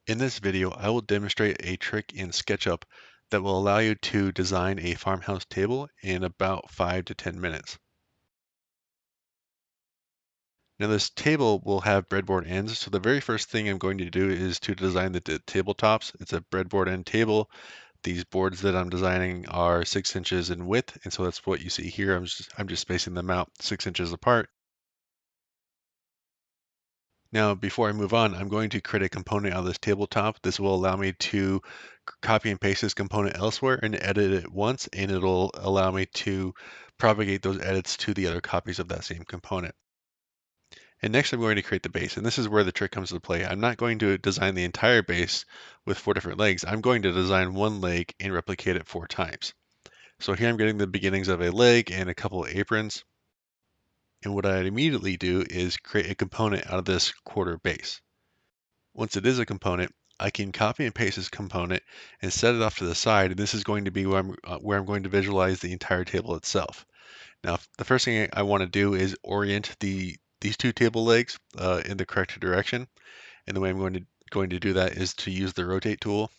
In this video, I will demonstrate a trick in SketchUp that will allow you to design a farmhouse table in about 5 to 10 minutes. Now this table will have breadboard ends, so the very first thing I'm going to do is to design the tabletops. It's a breadboard end table. These boards that I'm designing are 6 inches in width, and so that's what you see here. I'm just spacing them out 6 inches apart. Now, before I move on, I'm going to create a component on this tabletop. This will allow me to copy and paste this component elsewhere and edit it once, and it'll allow me to propagate those edits to the other copies of that same component. And next I'm going to create the base, and this is where the trick comes into play. I'm not going to design the entire base with 4 different legs. I'm going to design one leg and replicate it 4 times. So here I'm getting the beginnings of a leg and a couple of aprons. And what I immediately do is create a component out of this quarter base. Once it is a component, I can copy and paste this component and set it off to the side. And this is going to be where I'm going to visualize the entire table itself. Now, the first thing I want to do is orient these 2 table legs in the correct direction. And the way I'm going to do that is to use the rotate tool.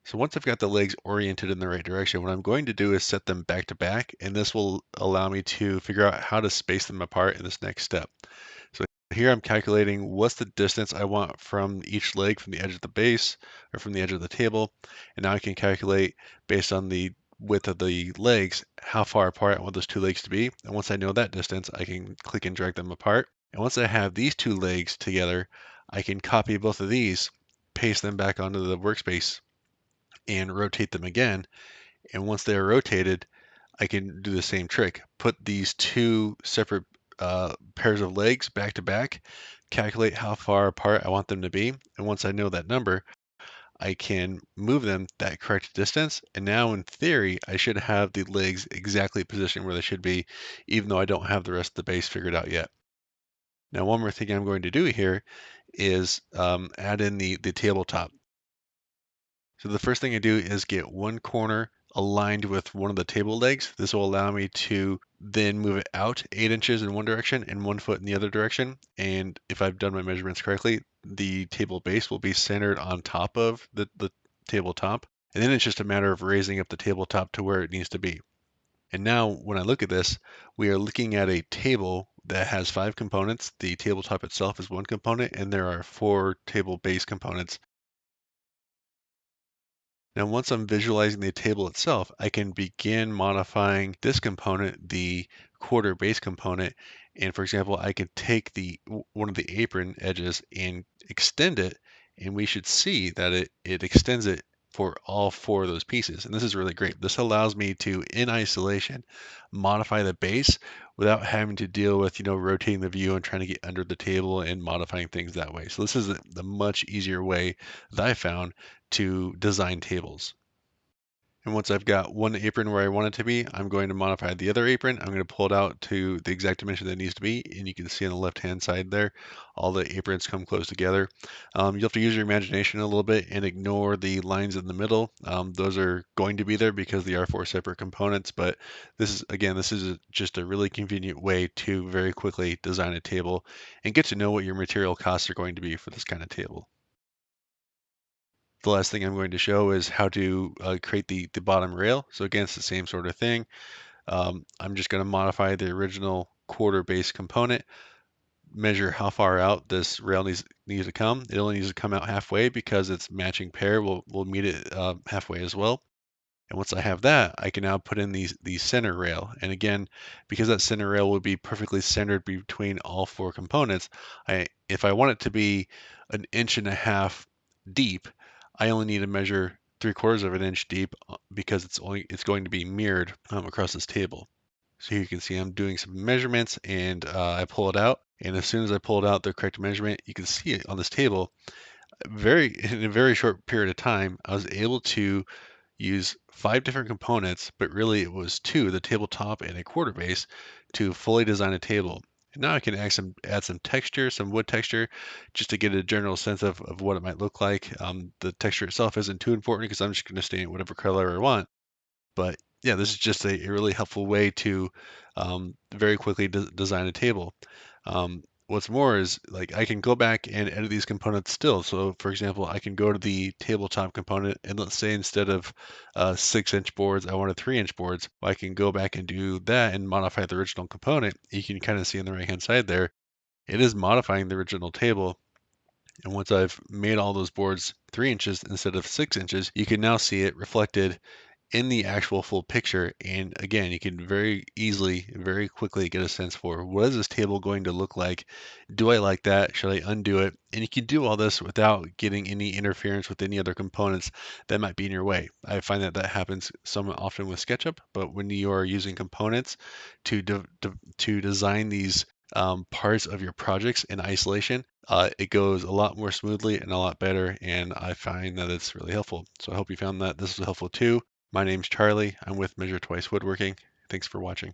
So once I've got the legs oriented in the right direction, what I'm going to do is set them back to back, and this will allow me to figure out how to space them apart in this next step. So here I'm calculating what's the distance I want from each leg from the edge of the base or from the edge of the table. And now I can calculate based on the width of the legs, how far apart I want those 2 legs to be. And once I know that distance, I can click and drag them apart. And once I have these 2 legs together, I can copy both of these, paste them back onto the workspace and rotate them again. And once they're rotated, I can do the same trick. Put these 2 separate pairs of legs back to back, calculate how far apart I want them to be, and once I know that number, I can move them that correct distance. And now in theory, I should have the legs exactly positioned where they should be, even though I don't have the rest of the base figured out yet. Now, one more thing I'm going to do here is add in the tabletop. So the first thing I do is get one corner aligned with one of the table legs. This will allow me to then move it out 8 inches in one direction and 1 foot in the other direction. And if I've done my measurements correctly, the table base will be centered on top of the tabletop. And then it's just a matter of raising up the tabletop to where it needs to be. And now when I look at this, we are looking at a table that has 5 components. The tabletop itself is one component, and there are 4 table base components. Now, once I'm visualizing the table itself, I can begin modifying this component, the quarter base component. And for example, I could take one of the apron edges and extend it, and we should see that it extends it for all 4 of those pieces. And this is really great. This allows me to, in isolation, modify the base without having to deal with, rotating the view and trying to get under the table and modifying things that way. So this is the much easier way that I found to design tables. And once I've got one apron where I want it to be, I'm going to modify the other apron. I'm going to pull it out to the exact dimension that it needs to be. And you can see on the left-hand side there, all the aprons come close together. You'll have to use your imagination a little bit and ignore the lines in the middle. Those are going to be there because they are 4 separate components. But this is just a really convenient way to very quickly design a table and get to know what your material costs are going to be for this kind of table. The last thing I'm going to show is how to create the bottom rail. So again, it's the same sort of thing. I'm just going to modify the original quarter base component, measure how far out this rail needs to come. It only needs to come out halfway because its matching pair will meet it halfway as well. And once I have that, I can now put in the center rail. And again, because that center rail will be perfectly centered between all 4 components, if I want it to be 1.5 inches deep, I only need to measure 3/4 of an inch deep because it's going to be mirrored across this table. So here you can see I'm doing some measurements and I pull it out. And as soon as I pull it out the correct measurement, you can see it on this table. In a very short period of time, I was able to use 5 different components, but really it was 2, the tabletop and a quarter base, to fully design a table. And now I can add some texture, some wood texture, just to get a general sense of what it might look like. The texture itself isn't too important because I'm just going to stain it whatever color I want. But yeah, this is just a really helpful way to very quickly design a table. what's more is like I can go back and edit these components still. So for example, I can go to the tabletop component and let's say instead of 6-inch boards, I wanted 3-inch boards. Well, I can go back and do that and modify the original component. You can kind of see on the right hand side there, it is modifying the original table. And once I've made all those boards 3 inches instead of 6 inches, you can now see it reflected in the actual full picture. And again, you can very easily, very quickly get a sense for what is this table going to look like? Do I like that? Should I undo it? And you can do all this without getting any interference with any other components that might be in your way. I find that that happens somewhat often with SketchUp, but when you are using components to design these parts of your projects in isolation, it goes a lot more smoothly and a lot better. And I find that it's really helpful. So I hope you found that this was helpful too. My name's Charlie. I'm with Measure Twice Woodworking. Thanks for watching.